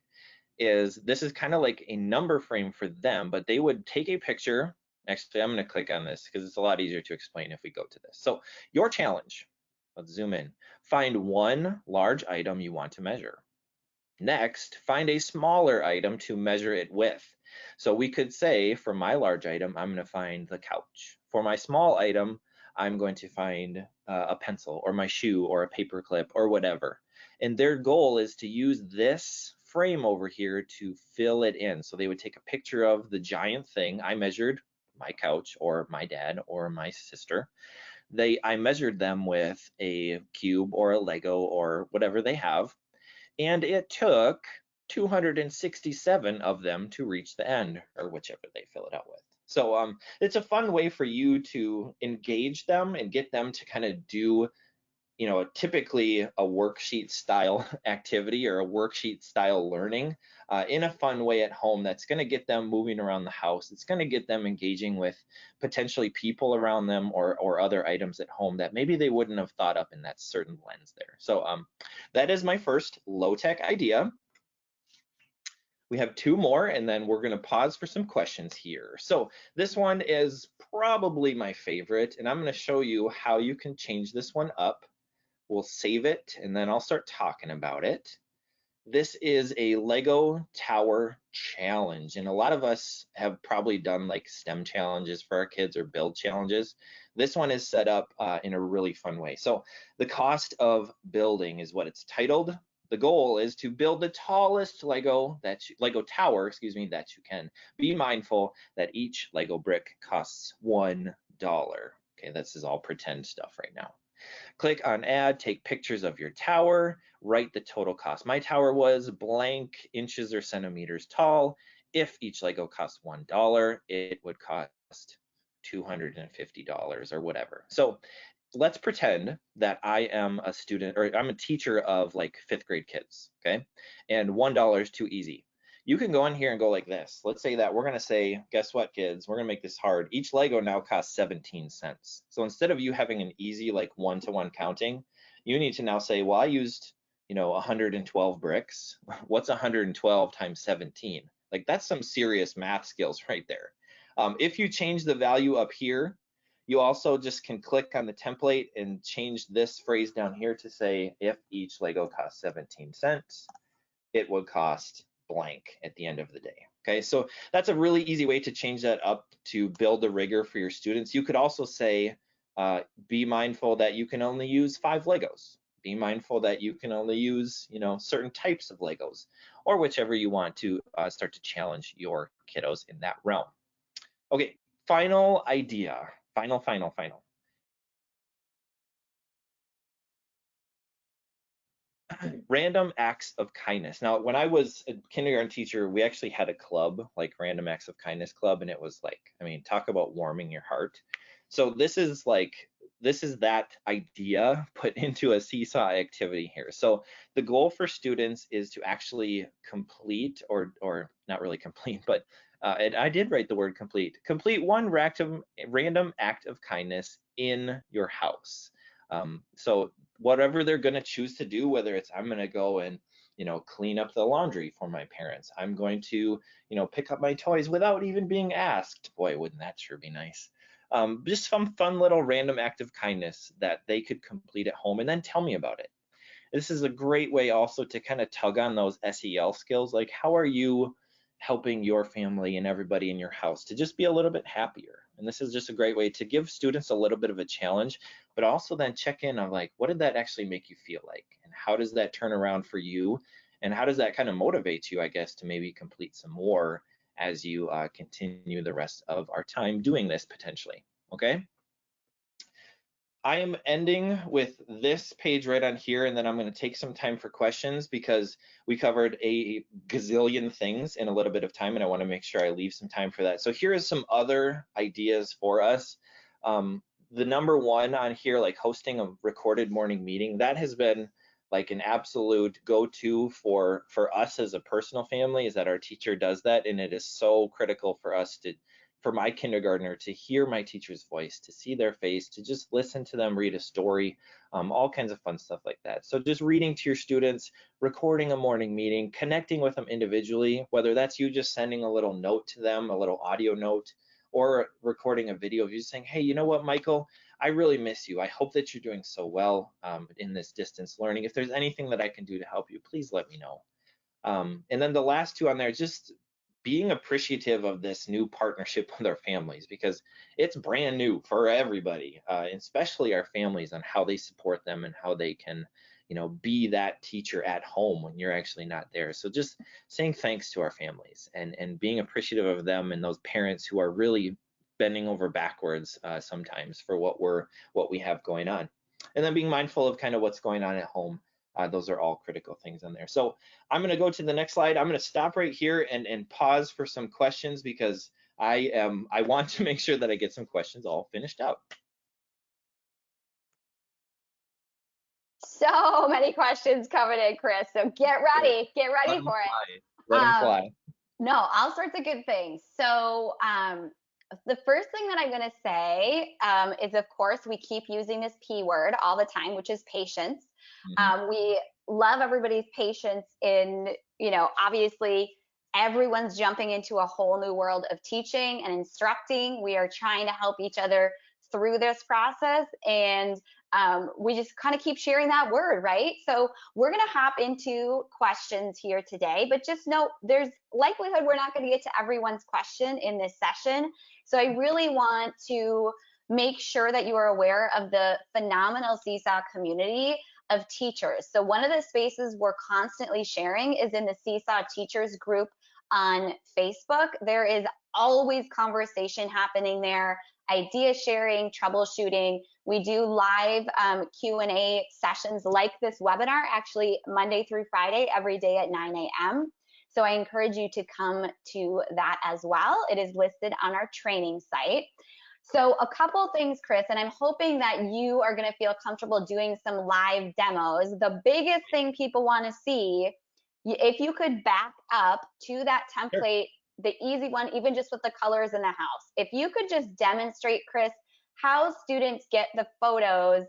is this is kind of like a number frame for them, but they would take a picture. Actually, I'm going to click on this because it's a lot easier to explain if we go to this. So your challenge, let's zoom in. Find one large item you want to measure. Next, find a smaller item to measure it with. So we could say for my large item, I'm going to find the couch. For my small item, I'm going to find a pencil or my shoe or a paper clip or whatever. And their goal is to use this frame over here to fill it in. So they would take a picture of the giant thing. I measured my couch or my dad or my sister. I measured them with a cube or a Lego or whatever they have, and it took 267 of them to reach the end, or whichever they fill it out with. So it's a fun way for you to engage them and get them to kind of do, typically a worksheet style activity or a worksheet style learning in a fun way at home that's going to get them moving around the house. It's going to get them engaging with potentially people around them or other items at home that maybe they wouldn't have thought up in that certain lens there. So that is my first low-tech idea. We have two more, and then we're going to pause for some questions here. So this one is probably my favorite, and I'm going to show you how you can change this one up. We'll save it, and then I'll start talking about it. This is a Lego Tower challenge, and a lot of us have probably done like STEM challenges for our kids or build challenges. This one is set up in a really fun way. So the cost of building is what it's titled. The goal is to build the tallest Lego tower, that you can. Be mindful that each Lego brick costs $1. Okay, this is all pretend stuff right now. Click on add, take pictures of your tower, write the total cost. My tower was blank inches or centimeters tall. If each Lego cost $1, it would cost $250 or whatever. So let's pretend that I am a student, or I'm a teacher of like 5th grade kids, okay? And $1 is too easy. You can go in here and go like this. Let's say that we're going to say, guess what, kids? We're going to make this hard. Each Lego now costs 17 cents. So instead of you having an easy like one-to-one counting, you need to now say, well, I used, 112 bricks. What's 112 times 17? Like that's some serious math skills right there. If you change the value up here, you also just can click on the template and change this phrase down here to say, if each Lego costs 17 cents, it would cost blank at the end of the day. Okay, so that's a really easy way to change that up to build a rigor for your students. You could also say, be mindful that you can only use 5 Legos. Be mindful that you can only use, certain types of Legos, or whichever you want to start to challenge your kiddos in that realm. Okay, final idea. Final. Random acts of kindness. Now, when I was a kindergarten teacher, we actually had a club, like Random Acts of Kindness Club, and it was like, talk about warming your heart. So this is that idea put into a Seesaw activity here. So the goal for students is to actually complete, or not really complete, but and I did write the word complete one random act of kindness in your house. So whatever they're going to choose to do, whether it's I'm going to go and clean up the laundry for my parents, I'm going to pick up my toys without even being asked. Boy, wouldn't that sure be nice. Just some fun little random act of kindness that they could complete at home and then tell me about it. This is a great way also to kind of tug on those SEL skills, like how are you helping your family and everybody in your house to just be a little bit happier. And this is just a great way to give students a little bit of a challenge, but also then check in on like, what did that actually make you feel like? And how does that turn around for you? And how does that kind of motivate you, I guess, to maybe complete some more as you continue the rest of our time doing this potentially, okay? I am ending with this page right on here, and then I'm going to take some time for questions because we covered a gazillion things in a little bit of time, and I want to make sure I leave some time for that. So here is some other ideas for us. The number one on here, like hosting a recorded morning meeting, that has been like an absolute go-to for us as a personal family, is that our teacher does that, and it is so critical for us to, for my kindergartner, to hear my teacher's voice, to see their face, to just listen to them read a story, all kinds of fun stuff like that. So just reading to your students, recording a morning meeting, connecting with them individually, whether that's you just sending a little note to them, a little audio note, or recording a video of you saying, hey, you know what, Michael, I really miss you. I hope that you're doing so well in this distance learning. If there's anything that I can do to help you, please let me know. And then the last two on there, just being appreciative of this new partnership with our families, because it's brand new for everybody, especially our families, on how they support them and how they can, be that teacher at home when you're actually not there. So just saying thanks to our families and being appreciative of them and those parents who are really bending over backwards sometimes for what we have going on. And then being mindful of kind of what's going on at home. Those are all critical things in there. So I'm going to go to the next slide. I'm going to stop right here and pause for some questions, because I want to make sure that I get some questions all finished out. So many questions coming in, Kris. So get ready for it. Let them fly. No, all sorts of good things. So the first thing that I'm going to say is, of course, we keep using this P word all the time, which is patience. We love everybody's patience in, obviously everyone's jumping into a whole new world of teaching and instructing. We are trying to help each other through this process, and we just kind of keep sharing that word, right? So we're going to hop into questions here today, but just know there's likelihood we're not going to get to everyone's question in this session. So I really want to make sure that you are aware of the phenomenal Seesaw community of teachers. So one of the spaces we're constantly sharing is in the Seesaw teachers group on Facebook. There is always conversation happening there, idea sharing, troubleshooting. We do live Q&A sessions like this webinar, actually Monday through Friday, every day at 9 a.m. So I encourage you to come to that as well. It is listed on our training site. So a couple things, Kris, and I'm hoping that you are going to feel comfortable doing some live demos. The biggest thing people want to see, if you could back up to that template, the easy one, even just with the colors in the house. If you could just demonstrate, Kris, how students get the photos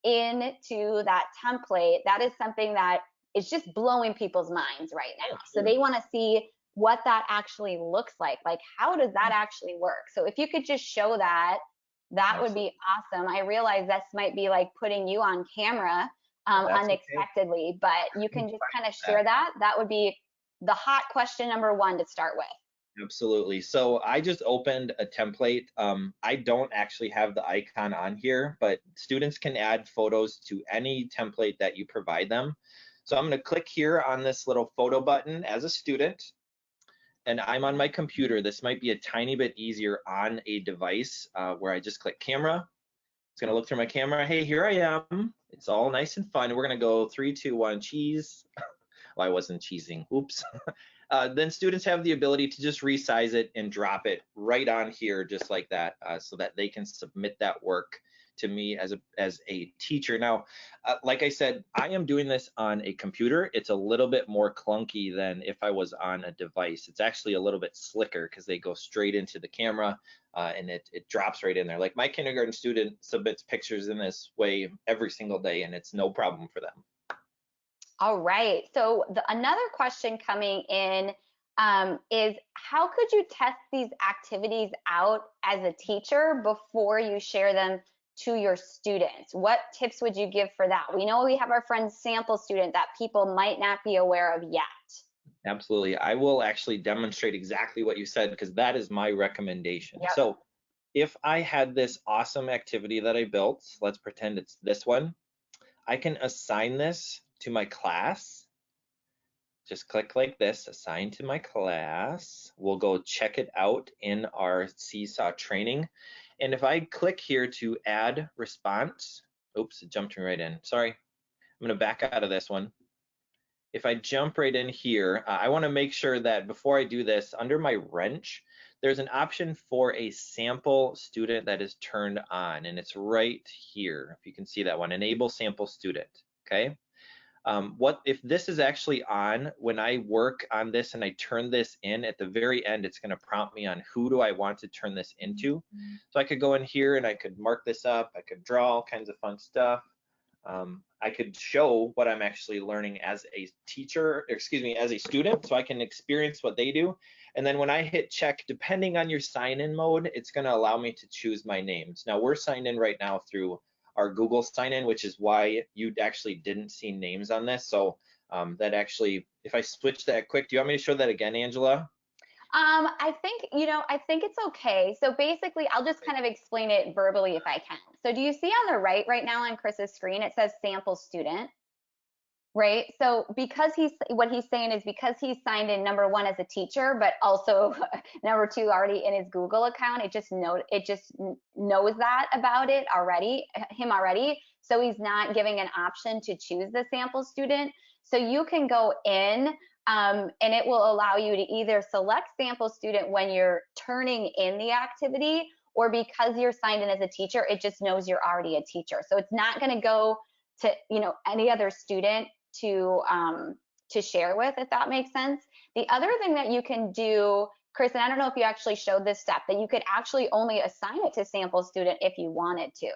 into that template, that is something that is just blowing people's minds right now. So they want to see what that actually looks like how does that actually work? So if you could just show that, that would be awesome. I realize this might be like putting you on camera unexpectedly, okay, but you can just kind of share that. That would be the hot question number one to start with. Absolutely. So I just opened a template. I don't actually have the icon on here, but students can add photos to any template that you provide them. So I'm going to click here on this little photo button as a student, and I'm on my computer. This might be a tiny bit easier on a device where I just click camera. It's going to look through my camera. Hey, here I am. It's all nice and fun. We're going to go 3, 2, 1, cheese. Well, I wasn't cheesing. Oops. Then students have the ability to just resize it and drop it right on here, just like that, so that they can submit that work to me as a teacher. Now, like I said, I am doing this on a computer. It's a little bit more clunky than if I was on a device. It's actually a little bit slicker because they go straight into the camera and it drops right in there. Like my kindergarten student submits pictures in this way every single day, and it's no problem for them. All right. So another question coming in is, how could you test these activities out as a teacher before you share them to your students? What tips would you give for that? We know we have our friend sample student that people might not be aware of yet. Absolutely. I will actually demonstrate exactly what you said, because that is my recommendation. Yep. So if I had this awesome activity that I built, let's pretend it's this one, I can assign this to my class. Just click like this, assign to my class. We'll go check it out in our Seesaw training. And if I click here to add response, oops, it jumped me right in. Sorry, I'm going to back out of this one. If I jump right in here, I want to make sure that before I do this, under my wrench, there's an option for a sample student that is turned on, and it's right here. If you can see that one, enable sample student, okay? What if this is actually on, when I work on this and I turn this in, at the very end, it's going to prompt me on who do I want to turn this into. So I could go in here and I could mark this up, I could draw all kinds of fun stuff. I could show what I'm actually learning as a teacher, excuse me, as a student, so I can experience what they do. And then when I hit check, depending on your sign-in mode, it's going to allow me to choose my names. Now we're signed in right now through our Google sign-in, which is why you actually didn't see names on this. So that actually, if I switch that quick, do you want me to show that again, Angela? I think, I think it's okay. So basically, I'll just kind of explain it verbally if I can. So do you see on the right now on Kris's screen, it says sample student, right? So because what he's saying is because he's signed in, number one, as a teacher, but also number two, already in his Google account, it just knows that about it already, him already. So he's not giving an option to choose the sample student. So you can go in, and it will allow you to either select sample student when you're turning in the activity, or because you're signed in as a teacher, it just knows you're already a teacher. So it's not going to go to any other student to share with, if that makes sense. The other thing that you can do, Kris, and I don't know if you actually showed this step, that you could actually only assign it to sample student if you wanted to.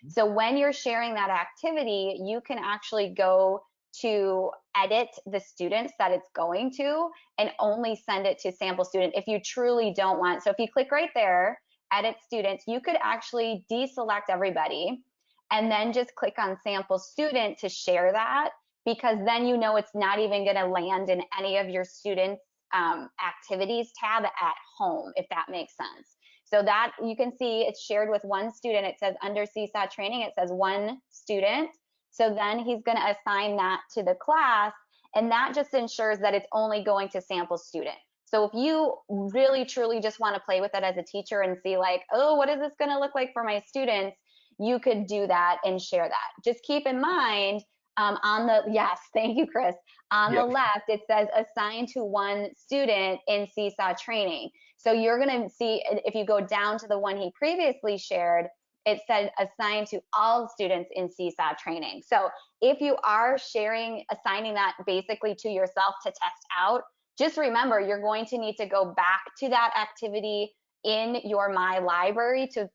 So when you're sharing that activity, you can actually go to edit the students that it's going to and only send it to sample student if you truly don't want. So if you click right there, edit students, you could actually deselect everybody and then just click on sample student to share that, because then it's not even going to land in any of your students' activities tab at home, if that makes sense. So that you can see it's shared with one student. It says under Seesaw training, it says one student. So then he's going to assign that to the class, and that just ensures that it's only going to sample student. So if you really truly just want to play with it as a teacher and see like, oh, what is this going to look like for my students? You could do that and share that. Just keep in mind, yes, thank you, Kris. On the left, it says assign to one student in Seesaw training. So you're going to see, if you go down to the one he previously shared, it said assign to all students in Seesaw training. So if you are assigning that basically to yourself to test out, just remember you're going to need to go back to that activity in your My Library to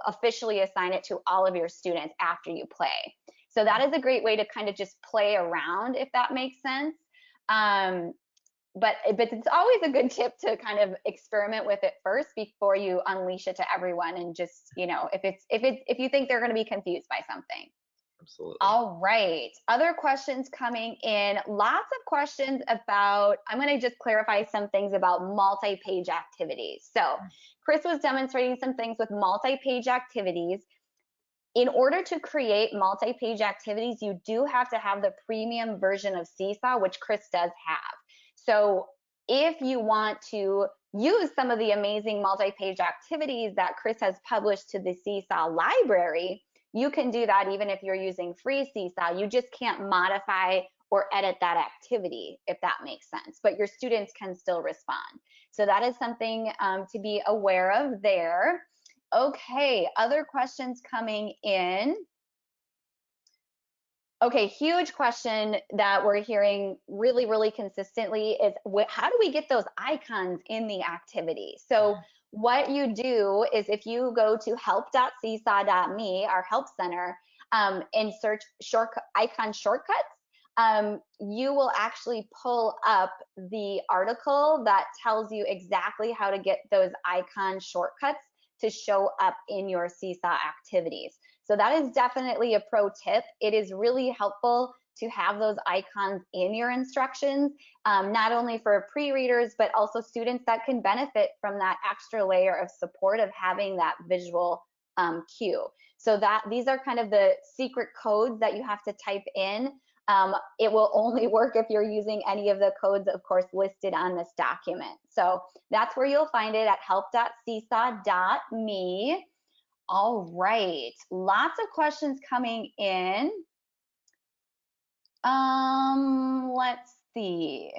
officially assign it to all of your students after you play. So that is a great way to kind of just play around, if that makes sense. But it's always a good tip to kind of experiment with it first before you unleash it to everyone, and just, if you think they're going to be confused by something. Absolutely. All right. Other questions coming in. Lots of questions about, I'm going to just clarify some things about multi-page activities. So Kris was demonstrating some things with multi-page activities. In order to create multi-page activities, you do have to have the premium version of Seesaw, which Kris does have. So if you want to use some of the amazing multi-page activities that Kris has published to the Seesaw library, you can do that even if you're using free Seesaw. You just can't modify or edit that activity, if that makes sense, but your students can still respond. So that is something to be aware of there. Okay, other questions coming in. Okay, huge question that we're hearing really, really consistently is how do we get those icons in the activity? So what you do is if you go to help.seesaw.me, our help center, and search icon shortcuts, you will actually pull up the article that tells you exactly how to get those icon shortcuts to show up in your Seesaw activities. So that is definitely a pro tip. It is really helpful to have those icons in your instructions, not only for pre-readers, but also students that can benefit from that extra layer of support of having that visual cue. So these are kind of the secret codes that you have to type in. It will only work if you're using any of the codes, of course, listed on this document. So that's where you'll find it, at help.seesaw.me. All right, lots of questions coming in. Let's see.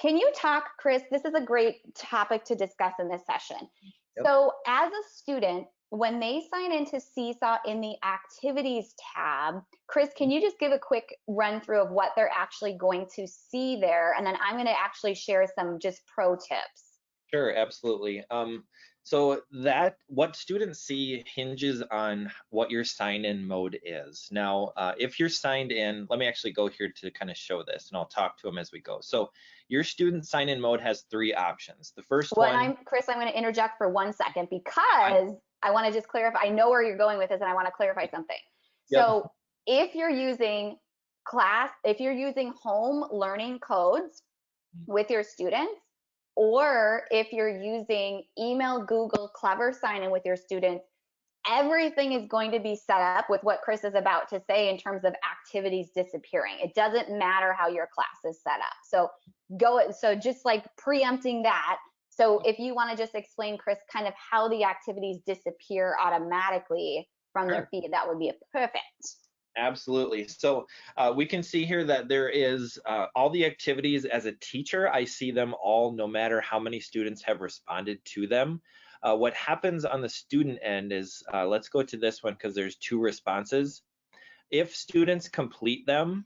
Can you talk, Kris? This is a great topic to discuss in this session. Yep. So, as a student, when they sign into Seesaw in the activities tab, Kris, can you just give a quick run through of what they're actually going to see there? And then I'm going to actually share some just pro tips. Sure, absolutely. So that what students see hinges on what your sign-in mode is. Now, if you're signed in, let me actually go here to kind of show this, and I'll talk to them as we go. So your student sign-in mode has three options. The first Well, and one, Kris, I'm going to interject for 1 second because I want to just clarify. I know where you're going with this, and I want to clarify something. yep, So, if you're using if you're using home learning codes with your students, or if you're using email, Google, Clever sign in with your students, everything is going to be set up with what Kris is about to say in terms of activities disappearing. It doesn't matter how your class is set up. So just like preempting that. So if you want to just explain, Kris, kind of how the activities disappear automatically from their sure. feed, that would be perfect. Absolutely. So we can see here that there is all the activities as a teacher. I see them all no matter how many students have responded to them. What happens on the student end is, let's go to this one because there's two responses. If students complete them,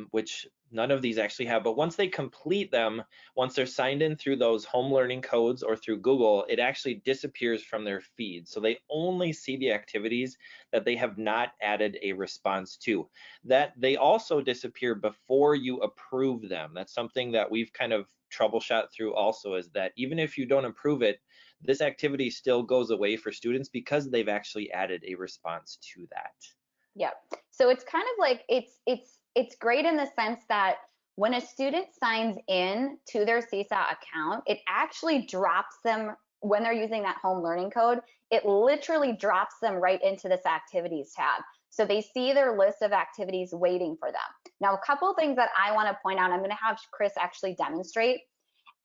which none of these actually have, but once they complete them, once they're signed in through those home learning codes or through Google, it actually disappears from their feed. So they only see the activities that they have not added a response to. That they also disappear before you approve them. That's something that we've kind of troubleshot through also, is that even if you don't approve it, this activity still goes away for students because they've actually added a response to that. Yep. So it's kind of like it's great in the sense that when a student signs in to their Seesaw account, it actually drops them when they're using that home learning code, it literally drops them right into this activities tab. So they see their list of activities waiting for them. Now, a couple of things that I want to point out, I'm going to have Kris actually demonstrate.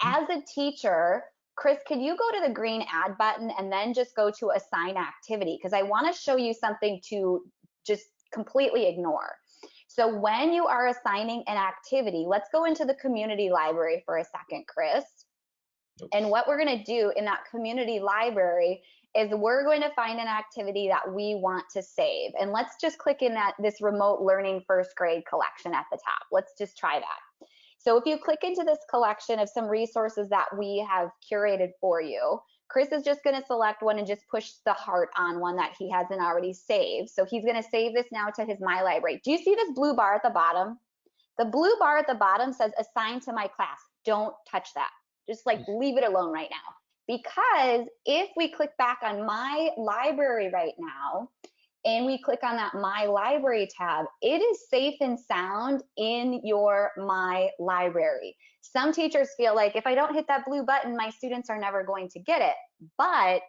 As a teacher, Kris, can you go to the green add button and then just go to assign activity? Because I want to show you something to just completely ignore. So when you are assigning an activity, let's go into the community library for a second, Kris. And what we're going to do in that community library is we're going to find an activity that we want to save. And let's just click in this remote learning first grade collection at the top. Let's just try that. So if you click into this collection of some resources that we have curated for you, Kris is just going to select one and just push the heart on one that he hasn't already saved. So he's going to save this now to his My Library. Do you see this blue bar at the bottom? The blue bar at the bottom says assign to my class. Don't touch that. Just like leave it alone right now. Because if we click back on My Library right now, and we click on that My Library tab, it is safe and sound in your My Library. Some teachers feel like if I don't hit that blue button, my students are never going to get it. But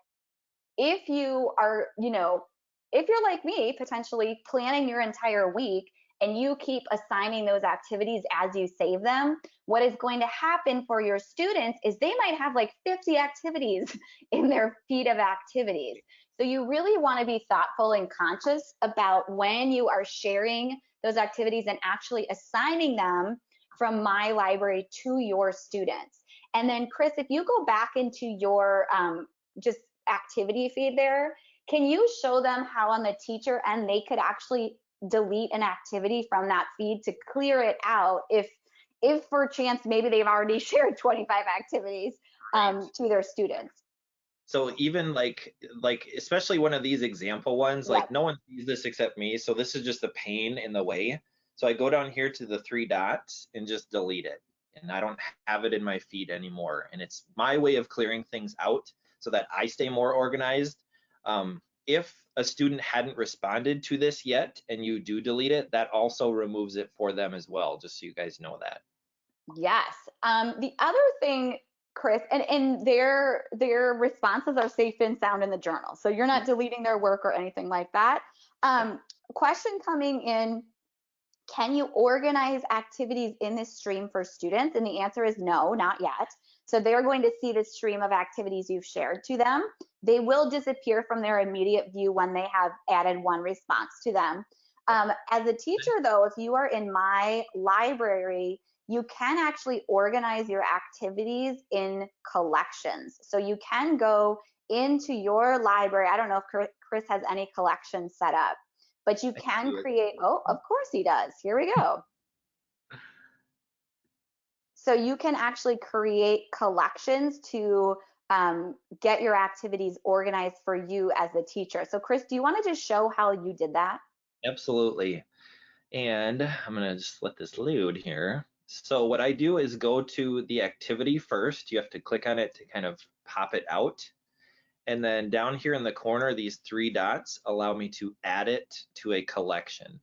if you are, if you're like me, potentially planning your entire week and you keep assigning those activities as you save them, what is going to happen for your students is they might have like 50 activities in their feed of activities. So you really want to be thoughtful and conscious about when you are sharing those activities and actually assigning them from My Library to your students. And then Kris, if you go back into your just activity feed there, can you show them how on the teacher end they could actually delete an activity from that feed to clear it out if for chance maybe they've already shared 25 activities to their students? So even like especially one of these example ones, like Yep. no one sees this except me, so this is just a pain in the way. So I go down here to the three dots and just delete it, and I don't have it in my feed anymore. And it's my way of clearing things out so that I stay more organized. If a student hadn't responded to this yet and you do delete it, that also removes it for them as well, just so you guys know that. Yes. The other thing, Kris, and their responses are safe and sound in the journal. So you're not deleting their work or anything like that. Question coming in, can you organize activities in this stream for students? And the answer is no, not yet. So they're going to see the stream of activities you've shared to them. They will disappear from their immediate view when they have added one response to them. As a teacher, though, if you are in my library, you can actually organize your activities in collections. So you can go into your library. I don't know if Kris has any collections set up, but you can create, oh, of course he does. Here we go. So you can actually create collections to get your activities organized for you as a teacher. So Kris, do you want to just show how you did that? Absolutely. And I'm going to just let this load here. So what I do is go to the activity first. You have to click on it to kind of pop it out. And then down here in the corner, these three dots allow me to add it to a collection.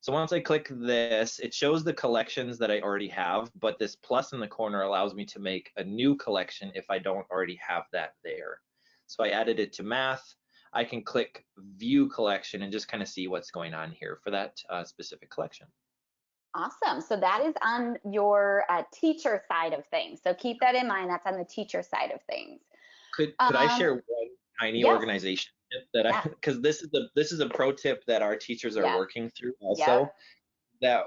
So once I click this, it shows the collections that I already have, but this plus in the corner allows me to make a new collection if I don't already have that there. So I added it to math. I can click view collection and just kind of see what's going on here for that specific collection. Awesome. So that is on your teacher side of things. So keep that in mind. That's on the teacher side of things. Could I share one tiny yes. organization tip that I, because this is a pro tip that our teachers are working through also. That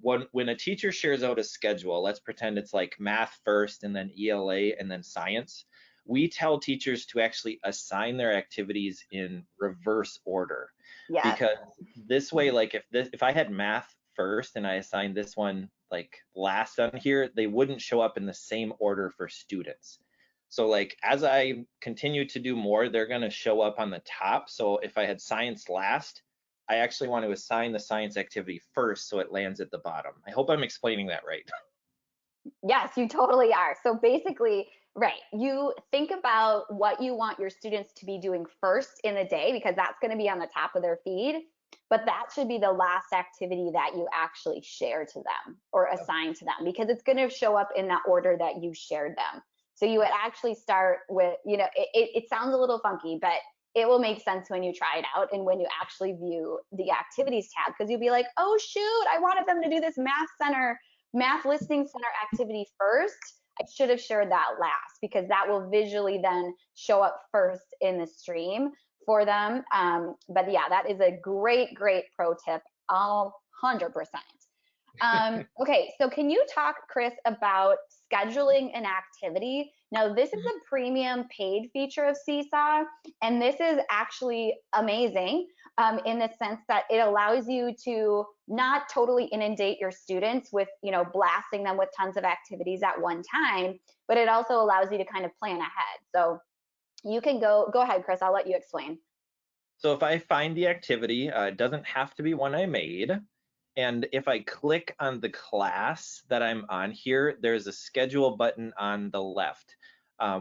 when a teacher shares out a schedule, let's pretend it's like math first and then ELA and then science, we tell teachers to actually assign their activities in reverse order. Because this way, like if I had math first and I assigned this one like last on here, they wouldn't show up in the same order for students. So like as I continue to do more, they're going to show up on the top. So if I had science last, I actually want to assign the science activity first so it lands at the bottom. I hope I'm explaining that right. Yes, you totally are. So basically, right, you think about what you want your students to be doing first in the day, because that's going to be on the top of their feed, but that should be the last activity that you actually share to them or assign to them, because it's going to show up in that order that you shared them. So you would actually start with, it sounds a little funky, but it will make sense when you try it out and when you actually view the activities tab, because you'll be like, oh shoot, I wanted them to do this math listening center activity first. I should have shared that last, because that will visually then show up first in the stream for them. But yeah, that is a great pro tip, 100%. Okay, so can you talk, Kris, about scheduling an activity? Now, this is a premium paid feature of Seesaw, and this is actually amazing in the sense that it allows you to not totally inundate your students with, blasting them with tons of activities at one time, but it also allows you to kind of plan ahead. So you can go ahead, Kris, I'll let you explain. So if I find the activity, it doesn't have to be one I made. And if I click on the class that I'm on here, there's a schedule button on the left,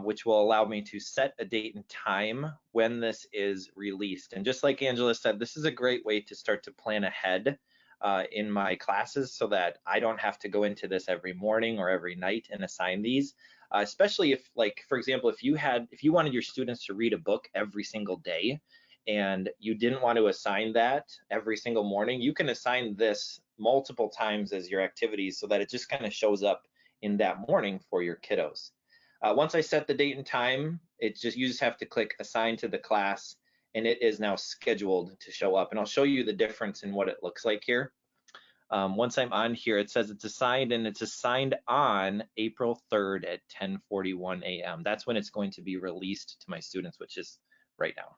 which will allow me to set a date and time when this is released. And just like Angela said, this is a great way to start to plan ahead in my classes so that I don't have to go into this every morning or every night and assign these. Especially if, like, for example, if you wanted your students to read a book every single day, and you didn't want to assign that every single morning, you can assign this multiple times as your activities so that it just kind of shows up in that morning for your kiddos. Once I set the date and time, you just have to click assign to the class, and it is now scheduled to show up. And I'll show you the difference in what it looks like here. Once I'm on here, it says it's assigned, and it's assigned on April 3rd at 10:41 a.m. That's when it's going to be released to my students, which is right now.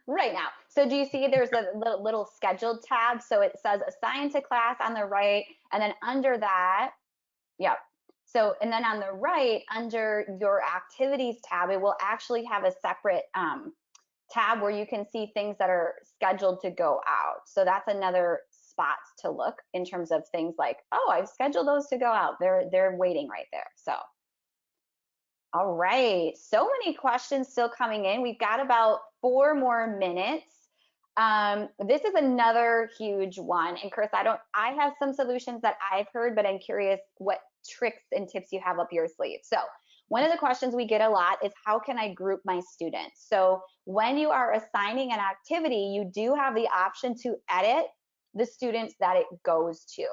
Right now. So do you see there's a little scheduled tab? So it says assign to class on the right, and then under that, So, and then on the right, under your activities tab, it will actually have a separate tab where you can see things that are scheduled to go out. So that's another spot to look in terms of things like, oh, I've scheduled those to go out. They're waiting right there. So. All right, so many questions still coming in. We've got about 4 more minutes. This is another huge one. And Kris, I have some solutions that I've heard, but I'm curious what tricks and tips you have up your sleeve. So one of the questions we get a lot is, how can I group my students? So when you are assigning an activity, you do have the option to edit the students that it goes to.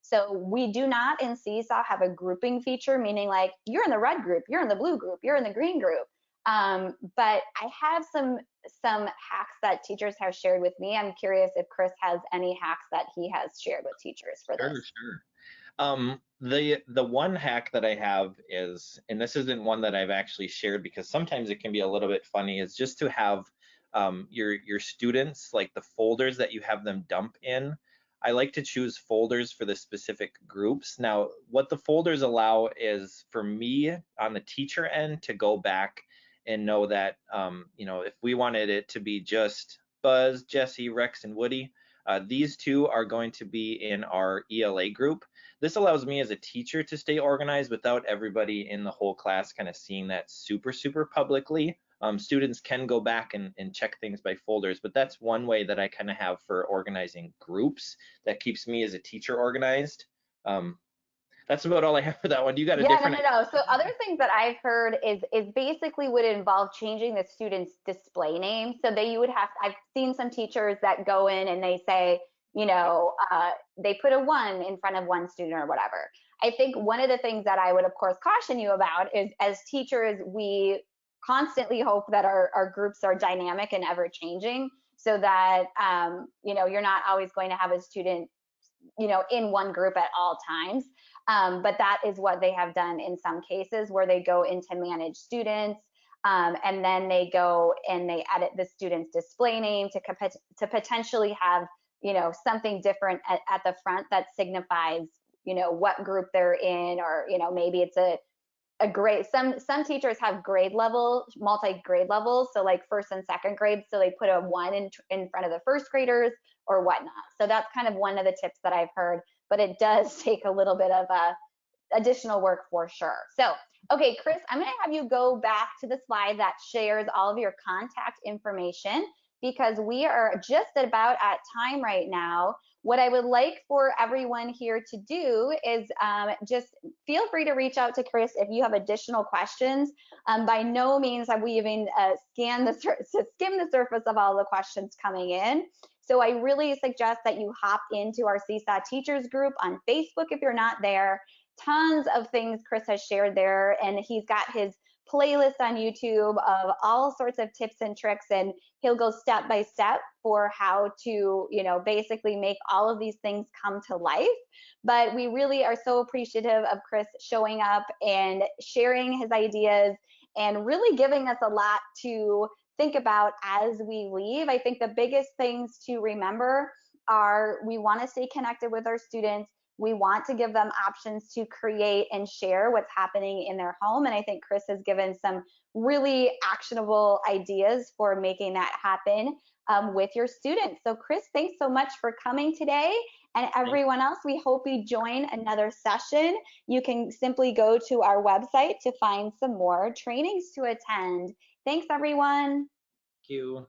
So we do not in Seesaw have a grouping feature, meaning like you're in the red group, you're in the blue group, you're in the green group. But I have some hacks that teachers have shared with me. I'm curious if Kris has any hacks that he has shared with teachers for Sure, this. sure. The one hack that I have is, and this isn't one that I've actually shared because sometimes it can be a little bit funny, is just to have your students, like the folders that you have them dump in. I like to choose folders for the specific groups. Now, what the folders allow is for me on the teacher end to go back and know that, if we wanted it to be just Buzz, Jesse, Rex, and Woody, these two are going to be in our ELA group. This allows me as a teacher to stay organized without everybody in the whole class kind of seeing that super, super publicly. Students can go back and check things by folders, but that's one way that I kind of have for organizing groups that keeps me as a teacher organized. Um, that's about all I have for that one. Do you got a Yeah, no, different no, idea no. for So that? other things that I've heard is basically would involve changing the student's display name. So they you would have I've seen some teachers that go in and they say, they put a one in front of one student or whatever. I think one of the things that I would of course caution you about is as teachers, we constantly hope that our groups are dynamic and ever changing so that you're not always going to have a student in one group at all times. But that is what they have done in some cases where they go into manage students. And then they go and they edit the student's display name to potentially have, something different at the front that signifies, what group they're in, or, maybe it's a grade. Some teachers have grade level, multi-grade levels, so like first and second grade, so they put a one in front of the first graders or whatnot. So that's kind of one of the tips that I've heard, but it does take a little bit of additional work for sure. So, okay, Kris, I'm going to have you go back to the slide that shares all of your contact information because we are just about at time right now. What I would like for everyone here to do is just feel free to reach out to Kris if you have additional questions. By no means have we even skim the surface of all the questions coming in. So I really suggest that you hop into our Seesaw Teachers group on Facebook if you're not there. Tons of things Kris has shared there, and he's got his playlist on YouTube of all sorts of tips and tricks, and he'll go step by step for how to, basically make all of these things come to life. But we really are so appreciative of Kris showing up and sharing his ideas and really giving us a lot to think about as we leave. I think the biggest things to remember are we want to stay connected with our students. We want to give them options to create and share what's happening in their home. And I think Kris has given some really actionable ideas for making that happen with your students. So Kris, thanks so much for coming today. And everyone else, we hope you join another session. You can simply go to our website to find some more trainings to attend. Thanks, everyone. Thank you.